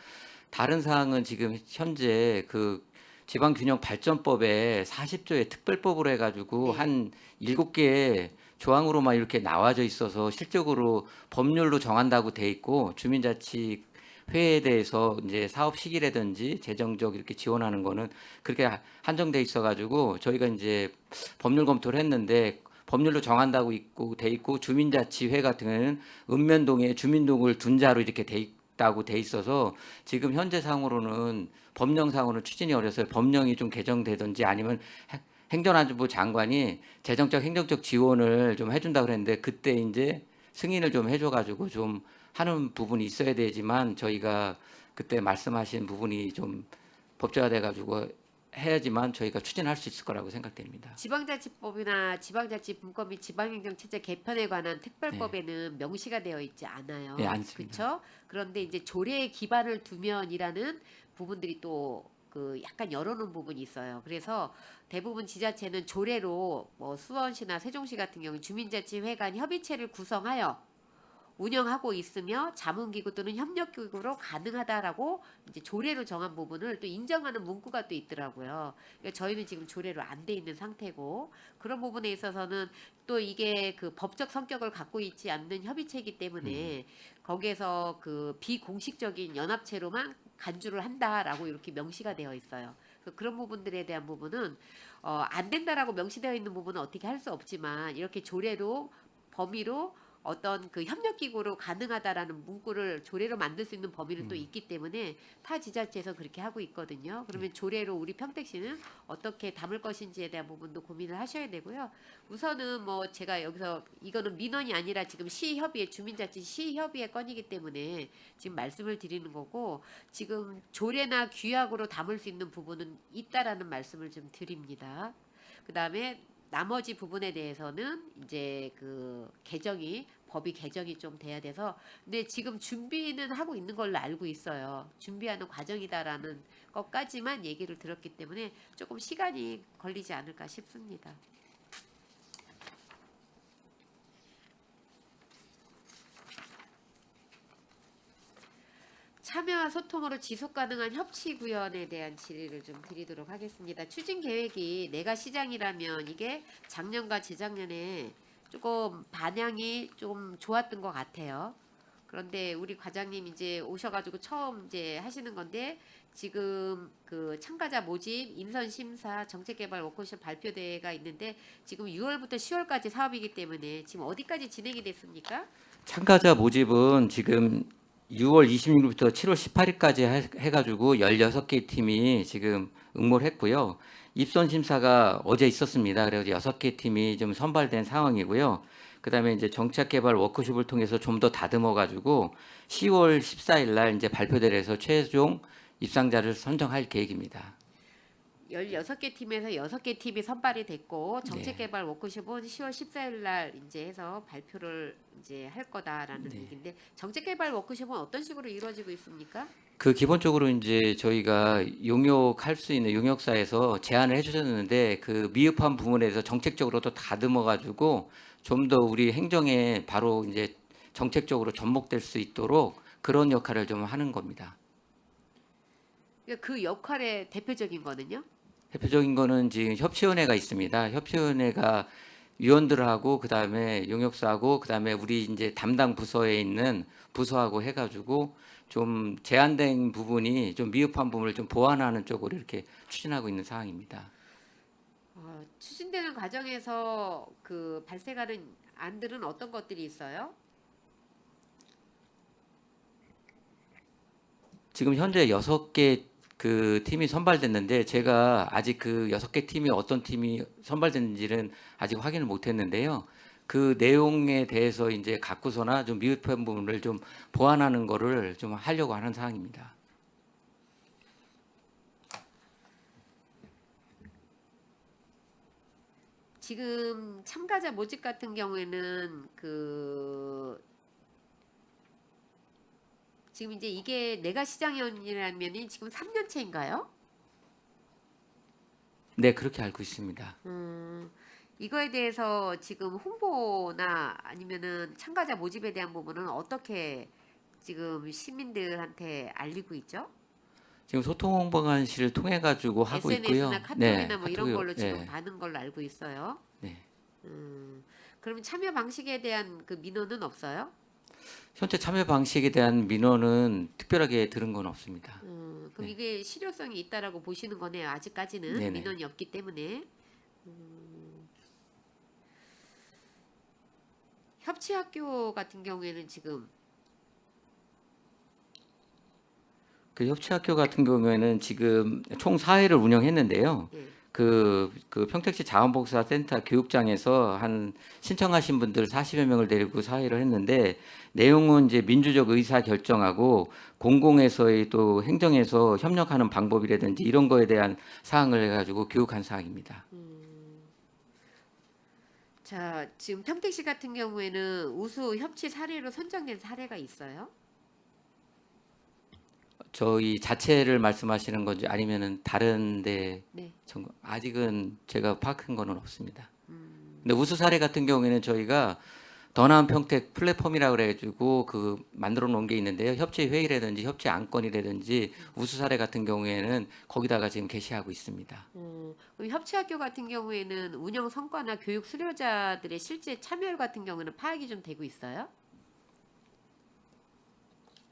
다른 사항은 지금 현재 그 지방균형발전법에 40조의 특별법으로 해가지고 네. 한 7개의 조항으로만 이렇게 나와져 있어서 실적으로 법률로 정한다고 돼 있고 주민자치 회에 대해서 이제 사업 시기라든지 재정적 이렇게 지원하는 거는 그렇게 한정돼 있어가지고 저희가 이제 법률 검토를 했는데 법률로 정한다고 있고 돼 있고 주민자치회 같은 경우에는 읍면동에 주민등록을 둔 자로 이렇게 돼 있다고 돼 있어서 지금 현재 상으로는 법령상으로는 추진이 어려서요. 법령이 좀 개정되든지 아니면 행정안전부 장관이 재정적 행정적 지원을 좀 해준다고 그랬는데 그때 이제 승인을 좀 해줘가지고 좀 하는 부분이 있어야 되지만 저희가 그때 말씀하신 부분이 좀 법제화돼 가지고 해야지만 저희가 추진할 수 있을 거라고 생각됩니다. 지방자치법이나 지방자치분권 및 지방행정체제 개편에 관한 특별법에는 명시가 되어 있지 않아요. 네, 않습니다. 그렇죠? 그런데 이제 조례에 기반을 두면이라는 부분들이 또 그 약간 열어놓은 부분이 있어요. 그래서 대부분 지자체는 조례로 뭐 수원시나 세종시 같은 경우 주민자치회 간 협의체를 구성하여 운영하고 있으며 자문기구 또는 협력기구로 가능하다라고 이제 조례로 정한 부분을 또 인정하는 문구가 또 있더라고요. 그러니까 저희는 지금 조례로 안 돼 있는 상태고 그런 부분에 있어서는 또 이게 그 법적 성격을 갖고 있지 않는 협의체이기 때문에 거기에서 그 비공식적인 연합체로만 간주를 한다라고 이렇게 명시가 되어 있어요. 그런 부분들에 대한 부분은 안 된다라고 명시되어 있는 부분은 어떻게 할 수 없지만 이렇게 조례로 범위로 어떤 그 협력기구로 가능하다라는 문구를 조례로 만들 수 있는 범위는 또 있기 때문에 타 지자체에서 그렇게 하고 있거든요. 그러면 조례로 우리 평택시는 어떻게 담을 것인지에 대한 부분도 고민을 하셔야 되고요. 우선은 뭐 제가 여기서 이거는 민원이 아니라 지금 시협의회 주민자치 시협의회 건이기 때문에 지금 말씀을 드리는 거고 지금 조례나 규약으로 담을 수 있는 부분은 있다라는 말씀을 좀 드립니다. 그다음에 나머지 부분에 대해서는 이제 그 법이 개정이 좀 돼야 돼서 근데 지금 준비는 하고 있는 걸로 알고 있어요. 준비하는 과정이다라는 것까지만 얘기를 들었기 때문에 조금 시간이 걸리지 않을까 싶습니다. 참여와 소통으로 지속 가능한 협치 구현에 대한 질의를 좀 드리도록 하겠습니다. 추진 계획이 내가 시장이라면 이게 작년과 재작년에 조금 반향이 좀 좋았던 것 같아요. 그런데 우리 과장님 이제 오셔가지고 처음 이제 하시는 건데 지금 그 참가자 모집, 인선 심사, 정책개발 워크숍 발표대회가 있는데 지금 6월부터 10월까지 사업이기 때문에 지금 어디까지 진행이 됐습니까? 참가자 모집은 지금 6월 26일부터 7월 18일까지 해가지고 16개 팀이 지금 응모를 했고요. 입선 심사가 어제 있었습니다. 그래서 6개 팀이 좀 선발된 상황이고요. 그다음에 이제 정책개발 워크숍을 통해서 좀 더 다듬어가지고 10월 14일 날 이제 발표를 해서 최종 입상자를 선정할 계획입니다. 16개 팀에서 6개 팀이 선발이 됐고 정책개발 워크숍은 10월 14일 날 이제 해서 발표를 이제 할 거다라는 얘기인데 정책개발 워크숍은 어떤 식으로 이루어지고 있습니까? 그 기본적으로 이제 저희가 용역할 수 있는 용역사에서 제안을 해주셨는데 그 미흡한 부분에서 정책적으로 또 다듬어 가지고 좀 더 우리 행정에 바로 이제 정책적으로 접목될 수 있도록 그런 역할을 좀 하는 겁니다. 그러니까 그 역할의 대표적인 거는요. 대표적인 거는 지금 협치위원회가 있습니다. 협치위원회가 위원들하고 그다음에 용역사하고 그다음에 우리 이제 담당 부서에 있는 부서하고 해가지고 좀 제한된 부분이 좀 미흡한 부분을 좀 보완하는 쪽으로 이렇게 추진하고 있는 상황입니다. 추진되는 과정에서 그 발생하는 안들은 어떤 것들이 있어요? 지금 현재 6개 그 팀이 선발됐는데 제가 아직 그 6개 팀이 어떤 팀이 선발됐는지는 아직 확인을 못 했는데요. 그 내용에 대해서 이제 갖고서나 좀 미흡한 부분을 좀 보완하는 거를 좀 하려고 하는 사항입니다. 지금 참가자 모집 같은 경우에는 그 지금 이제 이게 내가 시장위원이라면이 지금 3년째인가요? 네, 그렇게 알고 있습니다. 이거에 대해서 지금 홍보나 아니면은 참가자 모집에 대한 부분은 어떻게 지금 시민들한테 알리고 있죠? 지금 소통 홍보관실을 통해 가지고 하고 있고요. SNS나 카톡이나 뭐 이런 카톡이요. 걸로 지금 네, 받은 걸로 알고 있어요. 네. 그러면 참여 방식에 대한 그 민원은 없어요? 현재 참여 방식에 대한 민원은 특별하게 들은 건 없습니다. 그럼 네. 이게 실효성이 있다라고 보시는 거네요. 아직까지는 네네. 민원이 없기 때문에. 협치학교 같은 경우에는 지금 그 협치학교 같은 경우에는 지금 총 4회를 운영했는데요. 예, 그 평택시 자원봉사센터 교육장에서 한 신청하신 분들 40여 명을 데리고 사회를 했는데 내용은 이제 민주적 의사 결정하고 공공에서의 또 행정에서 협력하는 방법이라든지 이런 거에 대한 사항을 해가지고 교육한 사항입니다. 자 지금 평택시 같은 경우에는 우수 협치 사례로 선정된 사례가 있어요? 저희 자체를 말씀하시는 건지 아니면은 다른데 네. 아직은 제가 파악한 거는 없습니다. 근데 우수 사례 같은 경우에는 저희가 더 나은 평택 플랫폼이라고 그래가지고 그 만들어 놓은 게 있는데요. 협치 회의라든지 협치 안건이라든지 우수 사례 같은 경우에는 거기다가 지금 게시하고 있습니다. 그럼 협치학교 같은 경우에는 운영 성과나 교육 수료자들의 실제 참여 같은 경우는 파악이 좀 되고 있어요?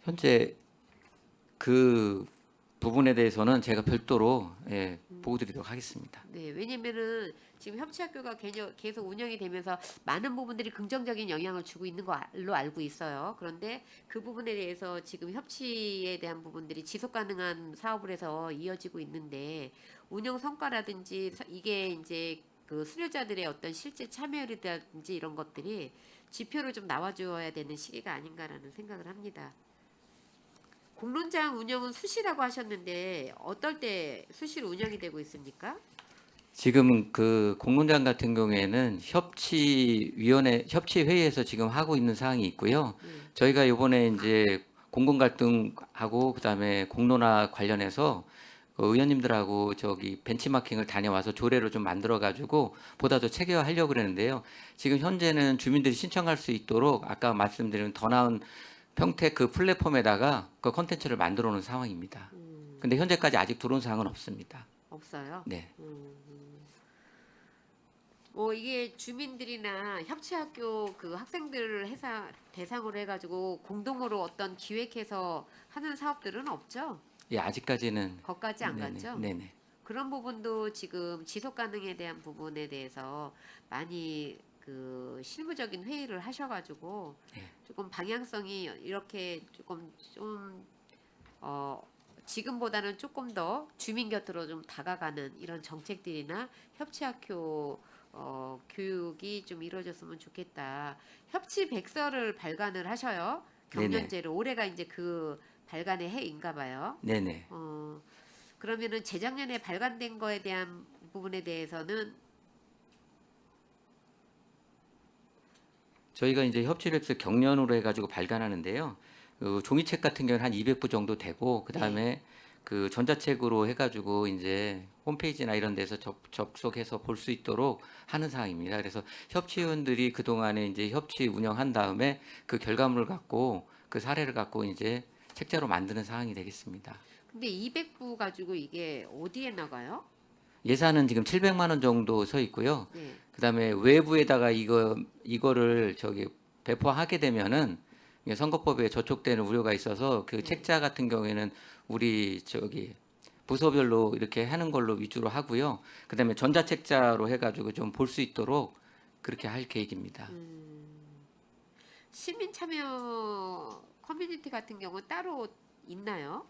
현재 그 부분에 대해서는 제가 별도로 보고 드리도록 하겠습니다. 네, 왜냐면은 지금 협치학교가 계속 운영이 되면서 많은 부분들이 긍정적인 영향을 주고 있는 걸로 알고 있어요. 그런데 그 부분에 대해서 지금 협치에 대한 부분들이 지속 가능한 사업을 해서 이어지고 있는데 운영 성과라든지 이게 이제 그 수료자들의 어떤 실제 참여율이라든지 이런 것들이 지표로 좀 나와줘야 되는 시기가 아닌가라는 생각을 합니다. 공론장 운영은 수시라고 하셨는데 어떨 때 수시로 운영이 되고 있습니까? 지금 그 공론장 같은 경우에는 협치회의에서 지금 하고 있는 사항이 있고요. 저희가 이번에 이제 공공 갈등하고 그다음에 공론화 관련해서 그 의원님들하고 저기 벤치마킹을 다녀와서 조례를 좀 만들어 가지고 보다 더 체계화하려고 그러는데요. 지금 현재는 주민들이 신청할 수 있도록 아까 말씀드린 더 나은 평택 그 플랫폼에다가 그 콘텐츠를 만들어 놓은 상황입니다. 근데 현재까지 아직 들어온 사항은 없습니다. 없어요. 네. 이게 주민들이나 협치학교 그 학생들을 대상으로 해가지고 공동으로 어떤 기획해서 하는 사업들은 없죠? 예, 아직까지는 거기까지 안 네네, 갔죠? 네네. 그런 부분도 지금 지속 가능에 대한 부분에 대해서 많이 그 실무적인 회의를 하셔가지고 예. 조금 방향성이 이렇게 지금보다는 조금 더 주민 곁으로 좀 다가가는 이런 정책들이나 협치학교 교육이 좀 이루어졌으면 좋겠다. 협치 백서를 발간을 하셔요. 네네. 경년제로 올해가 이제 그 발간의 해인가 봐요. 네네. 그러면은 재작년에 발간된 거에 대한 부분에 대해서는 저희가 이제 협치백서 경련으로 해가지고 발간하는데요. 그 종이책 같은 경우는 한 200부 정도 되고 그 다음에 그 전자책으로 해가지고 이제 홈페이지나 이런 데서 접속해서 볼 수 있도록 하는 사항입니다. 그래서 협치위원들이 그 동안에 이제 협치 운영한 다음에 그 결과물을 갖고 그 사례를 갖고 이제 책자로 만드는 사항이 되겠습니다. 근데 200부 가지고 이게 어디에 나가요? 예산은 지금 700만 원 정도 서 있고요. 네. 그다음에 외부에다가 이거를 배포하게 되면은 이게 선거법에 저촉되는 우려가 있어서 그 책자 같은 경우에는 우리 부서별로 이렇게 하는 걸로 위주로 하고요. 그다음에 전자책자로 해가지고 좀 볼 수 있도록 그렇게 할 계획입니다. 시민 참여 커뮤니티 같은 경우 따로 있나요?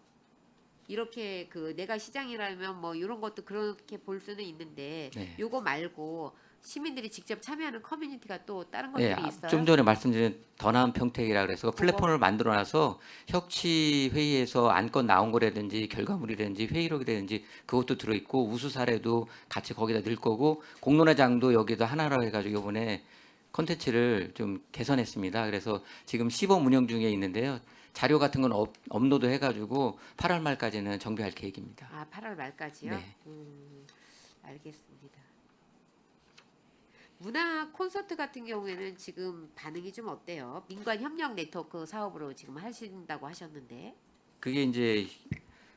이렇게 그 내가 시장이라면 뭐 이런 것도 그렇게 볼 수는 있는데 네. 요거 말고 시민들이 직접 참여하는 커뮤니티가 또 다른 네, 것들이 있어요? 좀 전에 말씀드린 더 나은 평택이라 그래서 플랫폼을 만들어놔서 협치 회의에서 안건 나온 거라든지 결과물이라든지 회의록이라든지 그것도 들어있고 우수 사례도 같이 거기다 넣을 거고 공론화장도 여기다 하나로 해가지고 이번에 컨텐츠를 좀 개선했습니다. 그래서 지금 시범 운영 중에 있는데요. 자료 같은 건 업로드 해가지고 8월 말까지는 정비할 계획입니다. 아, 8월 말까지요? 네. 알겠습니다. 문화 콘서트 같은 경우에는 지금 반응이 좀 어때요? 민관 협력 네트워크 사업으로 지금 하신다고 하셨는데. 그게 이제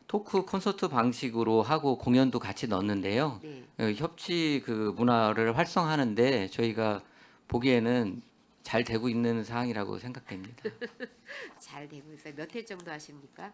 토크 콘서트 방식으로 하고 공연도 같이 넣었는데요. 네. 협치 그 문화를 활성화하는데 저희가 보기에는 잘 되고 있는 상황이라고 생각됩니다. 잘 되고 있어요. 몇 회 정도 하십니까?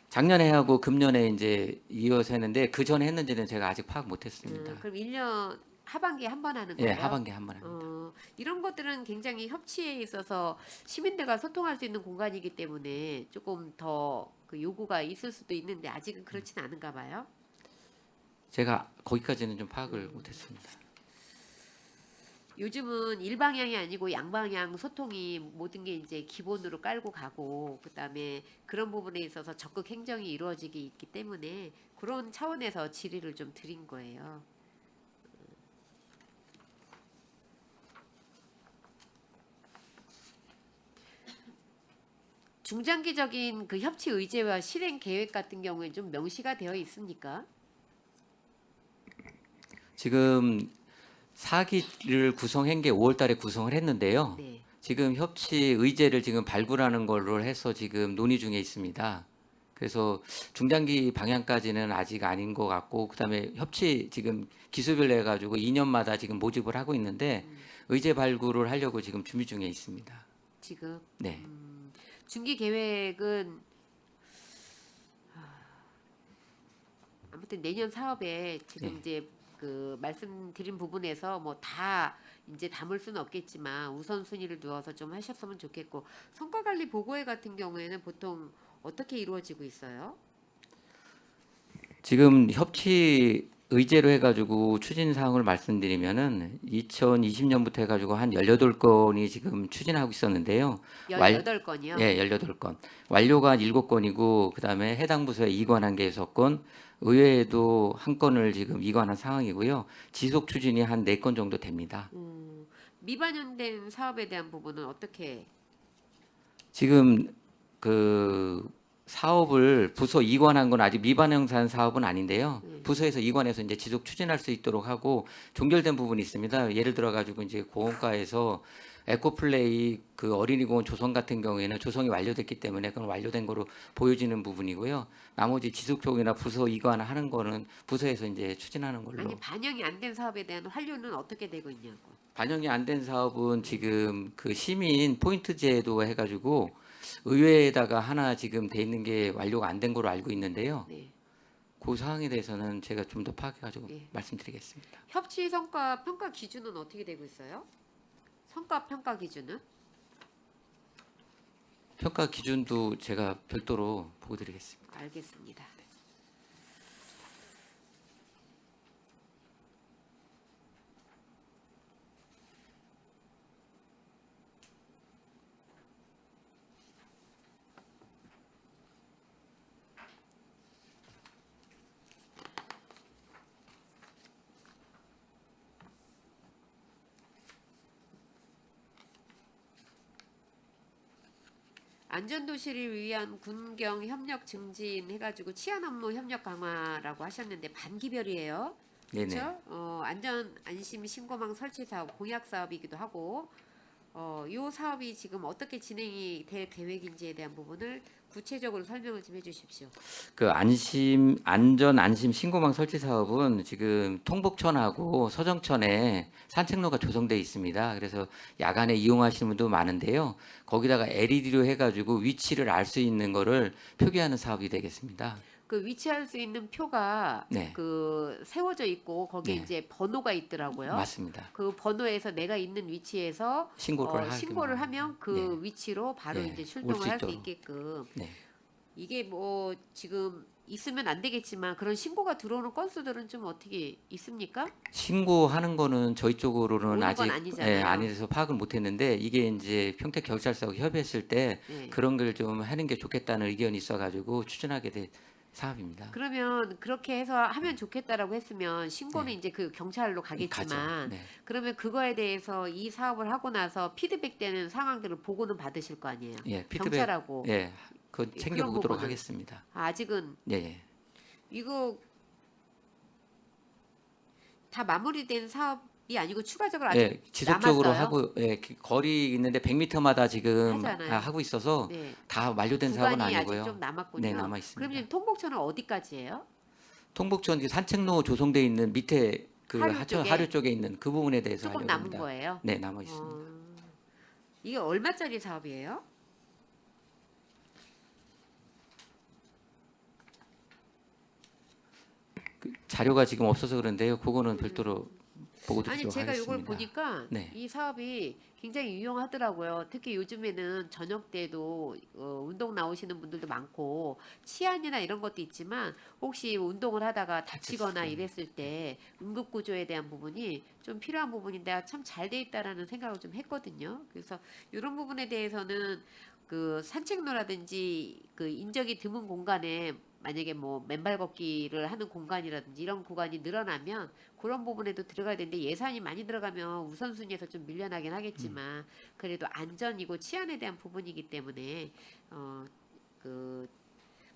작년에 하고 금년에 이제 이어서 했는데 그 전에 했는지는 제가 아직 파악 못했습니다. 그럼 1년 하반기에 한 번 하는 예, 거예요? 하반기에 한 번 합니다. 이런 것들은 굉장히 협치에 있어서 시민들과 소통할 수 있는 공간이기 때문에 조금 더 그 요구가 있을 수도 있는데 아직은 그렇진 않은가 봐요. 제가 거기까지는 좀 파악을 못했습니다. 요즘은 일방향이 아니고 양방향 소통이 모든 게 이제 기본으로 깔고 가고 그다음에 그런 부분에 있어서 적극 행정이 이루어지기 있기 때문에 그런 차원에서 질의를 좀 드린 거예요. 중장기적인 그 협치 의제와 실행 계획 같은 경우에 좀 명시가 되어 있습니까? 지금 4기를 구성한 게 5월 달에 구성을 했는데요. 네. 지금 협치 의제를 지금 발굴하는 걸로 해서 지금 논의 중에 있습니다. 그래서 중장기 방향까지는 아직 아닌 것 같고 그다음에 협치 지금 기수별로 해가지고 2년마다 지금 모집을 하고 있는데 의제 발굴을 하려고 지금 준비 중에 있습니다. 지금 네. 중기 계획은 아무튼 내년 사업에 지금 네. 이제 그 말씀드린 부분에서 뭐 다 이제 담을 수는 없겠지만 우선순위를 두어서 좀 하셨으면 좋겠고 성과관리 보고회 같은 경우에는 보통 어떻게 이루어지고 있어요? 지금 협치 의제로 해가지고 추진 사항을 말씀드리면은 2020년부터 해가지고 한 18건이 지금 추진하고 있었는데요. 18건이요? 예, 18건. 완료가 7건이고 그다음에 해당 부서에 이관한 게 6건, 의회에도 한 건을 지금 이관한 상황이고요. 지속 추진이 한 4건 정도 됩니다. 미반영된 사업에 대한 부분은 어떻게 지금 그 사업을 부서 이관한 건 아직 미반영산 사업은 아닌데요. 부서에서 이관해서 이제 지속 추진할 수 있도록 하고 종결된 부분이 있습니다. 예를 들어 가지고 이제 고원가에서 에코플레이 그 어린이공원 조성 같은 경우에는 조성이 완료됐기 때문에 그건 완료된 거로 보여지는 부분이고요. 나머지 지속적이나 부서 이관하는 거는 부서에서 이제 추진하는 걸로. 아니 반영이 안 된 사업에 대한 환류는 어떻게 되고 있냐고. 반영이 안 된 사업은 지금 그 시민 포인트 제도 해가지고 의회에다가 하나 지금 돼 있는 게 완료가 안 된 걸로 알고 있는데요. 네. 그 사항에 대해서는 제가 좀 더 파악해가지고 예. 말씀드리겠습니다. 협치 성과 평가 기준은 어떻게 되고 있어요? 성과 평가 기준은? 평가 기준도 제가 별도로 보고 드리겠습니다. 알겠습니다. 안전도시를 위한 군경 협력 증진 해가지고 치안 업무 협력 강화라고 하셨는데 반기별이에요. 네네. 그렇죠? 안전 안심 신고망 설치 사업 공약 사업이기도 하고 이 사업이 지금 어떻게 진행이 될 계획인지에 대한 부분을 구체적으로 설명을 좀 해주십시오. 그 안전 안심 신고망 설치 사업은 지금 통북천하고 서정천에 산책로가 조성돼 있습니다. 그래서 야간에 이용하시는 분도 많은데요. 거기다가 LED로 해가지고 위치를 알 수 있는 거를 표기하는 사업이 되겠습니다. 그 위치할 수 있는 표가 네. 그 세워져 있고 거기에 네. 이제 번호가 있더라고요. 맞습니다. 그 번호에서 내가 있는 위치에서 신고를 하면 그 위치로 바로 네, 이제 올수 출동을 할 수 있도록. 있게끔. 네. 이게 뭐 지금 있으면 안 되겠지만 그런 신고가 들어오는 건수들은 좀 어떻게 있습니까? 신고하는 거는 저희 쪽으로는 오는 건 아직 아니잖아요. 안에서 파악을 못했는데 이게 이제 평택경찰서하고 협의했을 때 네. 그런 걸 좀 하는 게 좋겠다는 의견이 있어가지고 추진하게 된 사업입니다. 그러면 그렇게 해서 하면 좋겠다라고 했으면 신고는 네. 이제 그 경찰로 가죠. 가겠지만 네. 그러면 그거에 대해서 이 사업을 하고 나서 피드백되는 상황들을 보고는 받으실 거 아니에요. 예, 피드백. 경찰하고 예, 그 그런 챙겨보도록 부분은 하겠습니다. 아직은 예, 예. 이거 다 마무리된 사업이 아니고 추가적으로 아직 예, 지속적으로 남았어요? 하고 거리 있는데 100m마다 지금 하잖아요. 하고 있어서 네. 다 완료된 사업은 구간이 아니고요. 아직 좀 남았군요. 네, 남아 있습니다. 그럼 지금 통곡천은 어디까지예요? 통북천 그 산책로 조성돼 있는 밑에 그 하류 쪽에 있는 그 부분에 대해서 조금 하려고 남은 합니다. 거예요? 네, 남아 있습니다. 이게 얼마짜리 사업이에요? 자료가 지금 없어서 그런데요. 그거는 별도로 보고 아니 드리도록 제가 하겠습니다. 이걸 보니까 네. 이 사업이 굉장히 유용하더라고요. 특히 요즘에는 저녁 때도 운동 나오시는 분들도 많고 치안이나 이런 것도 있지만 혹시 운동을 하다가 다치거나 다쳤을 때. 이랬을 때 응급 구조에 대한 부분이 좀 필요한 부분인데 참 잘 돼 있다라는 생각을 좀 했거든요. 그래서 이런 부분에 대해서는 그 산책로라든지 그 인적이 드문 공간에 만약에 뭐 맨발 걷기를 하는 공간이라든지 이런 구간이 늘어나면 그런 부분에도 들어가야 되는데 예산이 많이 들어가면 우선순위에서 좀 밀려나긴 하겠지만 그래도 안전이고 치안에 대한 부분이기 때문에 그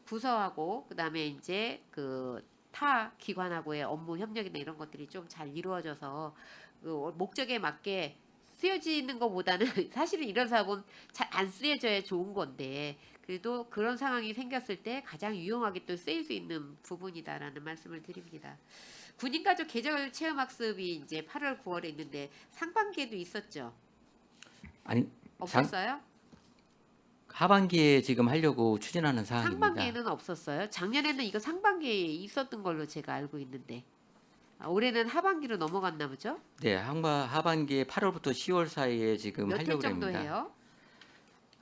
부서하고 그다음에 이제 그 타 기관하고의 업무 협력이나 이런 것들이 좀 잘 이루어져서 그 목적에 맞게 쓰여지는 것보다는 사실은 이런 사업은 잘 안 쓰여져야 좋은 건데 그래도 그런 상황이 생겼을 때 가장 유용하게 또 쓰일 수 있는 부분이다라는 말씀을 드립니다. 군인가족 계절 체험학습이 이제 8월 9월에 있는데 상반기에도 있었죠? 아니 없었어요? 하반기에 지금 하려고 추진하는 사항입니다. 상반기에는 없었어요? 작년에는 이거 상반기에 있었던 걸로 제가 알고 있는데 올해는 하반기로 넘어갔나 보죠? 네, 하반기에 8월부터 10월 사이에 지금 몇 회 하려고 정도 합니다. 해요?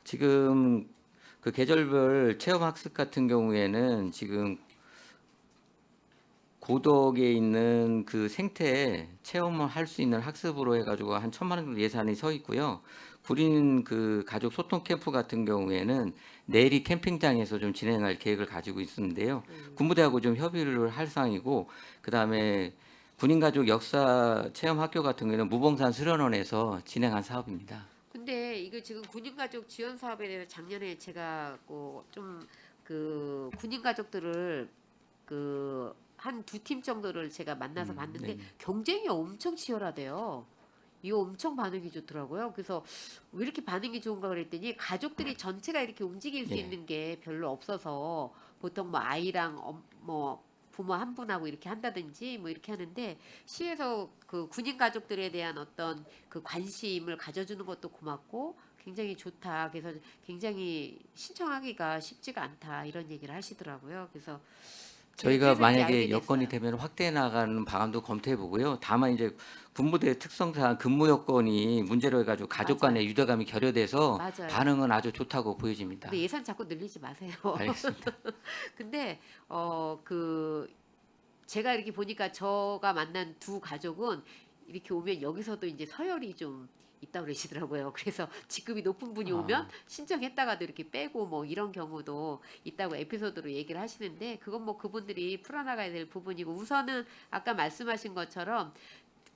지금 그 계절별 체험 학습 같은 경우에는 지금 고덕에 있는 그 생태 체험을 할 수 있는 학습으로 해가지고 한 1,000만 원 정도 예산이 서 있고요. 구린 그 가족 소통 캠프 같은 경우에는 내리 캠핑장에서 좀 진행할 계획을 가지고 있었는데요. 군부대하고 좀 협의를 할 상이고 그다음에 군인 가족 역사 체험 학교 같은 경우에는 무봉산 수련원에서 진행한 사업입니다. 근데 이거 지금 군인가족 지원 사업에 대해서 작년에 제가 좀 그 군인가족들을 그 한 두 팀 정도를 제가 만나서 봤는데 네. 경쟁이 엄청 치열하대요. 이거 엄청 반응이 좋더라고요. 그래서 왜 이렇게 반응이 좋은가 그랬더니 가족들이 전체가 이렇게 움직일 수 예. 있는 게 별로 없어서 보통 뭐 아이랑 뭐 부모 한 분하고 이렇게 한다든지 뭐 이렇게 하는데 시에서 그 군인 가족들에 대한 어떤 그 관심을 가져주는 것도 고맙고 굉장히 좋다. 그래서 굉장히 신청하기가 쉽지가 않다 이런 얘기를 하시더라고요. 그래서 저희가 그래서 이제 만약에 알게 여건이 됐어요. 되면 확대해 나가는 방안도 검토해 보고요. 다만 이제 군부대 특성상 근무 여건이 문제로 해가지고 가족 맞아요. 간의 유대감이 결여돼서 맞아요. 반응은 아주 좋다고 보여집니다. 근데 예산 자꾸 늘리지 마세요. 알겠습니다. 근데 그 제가 이렇게 보니까 저가 만난 두 가족은 이렇게 오면 여기서도 이제 서열이 좀 있다 그러시더라고요. 그래서 직급이 높은 분이 오면 신청했다가도 이렇게 빼고 뭐 이런 경우도 있다고 에피소드로 얘기를 하시는데 그건 뭐 그분들이 풀어나가야 될 부분이고 우선은 아까 말씀하신 것처럼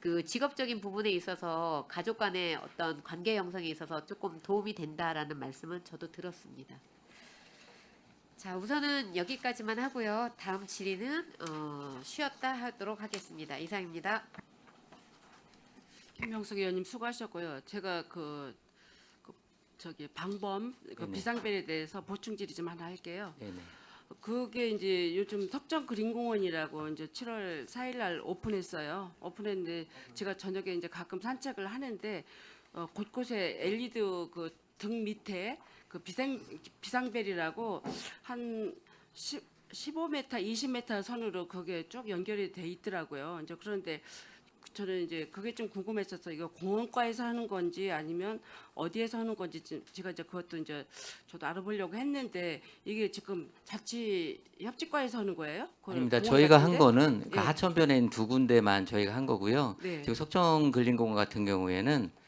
그 직업적인 부분에 있어서 가족 간의 어떤 관계 형성에 있어서 조금 도움이 된다라는 말씀은 저도 들었습니다. 자, 우선은 여기까지만 하고요. 다음 질의는 쉬었다 하도록 하겠습니다. 이상입니다. 김명숙 의원님 수고하셨고요. 제가 그 저기 방범 그 네네. 비상벨에 대해서 보충 질의 좀 하나 할게요. 네네. 그게 이제 요즘 석정 그린공원이라고 이제 7월 4일 날 오픈했어요. 오픈했는데 제가 저녁에 이제 가끔 산책을 하는데 곳곳에 LED 그 등 밑에 그 비상벨이라고 한 15m, 20m 선으로 그게 쭉 연결이 돼 있더라고요. 이제 그런데 저는 이제 그게 좀 궁금했었어요. 이거 공원과에서 하는 건지 아니면 어디에서 하는 건지 제가 이제 그것도 이제 저도 알아보려고 했는데 이게 지금 자치 협치과에서 하는 거예요? 그 아닙니다. 공원 저희가 한 같은데? 거는 그 예. 하천변에 있는 두 군데만 저희가 한 거고요. 네. 지금 석정 근린공원 같은 경우에는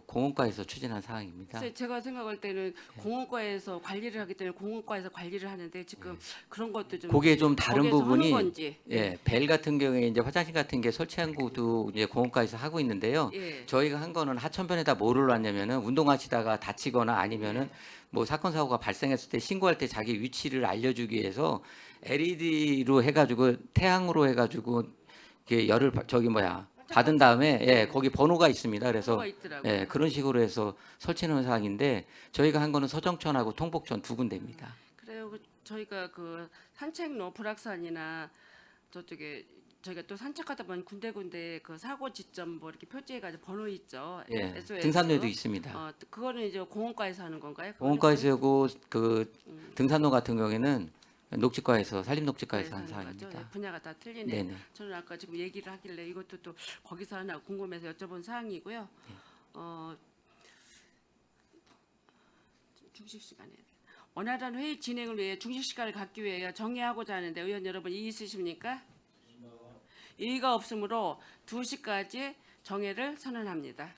공원과에서 추진한 사항입니다. 그래서 제가 생각할 때는 공원과에서 관리를 하기 때문에 공원과에서 관리를 하는데 지금 그런 것도 좀 그게 좀 다른 거기에서 부분이 하는 건지. 예, 벨 같은 경우에 이제 화장실 같은 게 설치한 곳도 이제 공원과에서 하고 있는데요. 예. 저희가 한 거는 하천변에다 뭐를 놨냐면은 운동하시다가 다치거나 아니면은 뭐 사건 사고가 발생했을 때 신고할 때 자기 위치를 알려주기 위해서 LED로 해가지고 태양으로 해가지고 이게 열을 저기 뭐야 받은 다음에 예, 거기 번호가 있습니다. 그래서 번호가 있더라고요. 예, 그런 식으로 해서 설치하는 사항인데 저희가 한 거는 서정천하고 통복천 두 군데입니다. 그래요. 저희가 그 산책로 불악산이나 저쪽에 저희가 또 산책하다 보면 군데군데 그 사고 지점 뭐 이렇게 표지해가지고 번호 있죠. 예, SOS. 등산로에도 있습니다. 그거는 이제 공원과에서 하는 건가요? 공원과에서 하고 그 등산로 같은 경우에는 녹지과에서 산림녹지과에서 한 거죠? 사항입니다. 예, 분야가 다 틀리네. 네네. 저는 아까 지금 얘기를 하길래 이것도 또 거기서 하나 궁금해서 여쭤본 사항이고요. 중식 시간에 원활한 회의 진행을 위해 중식 시간을 갖기 위해 정리하고자 하는데 의원 여러분 이의 있으십니까? 이의가 없으므로 2시까지 정회를 선언합니다.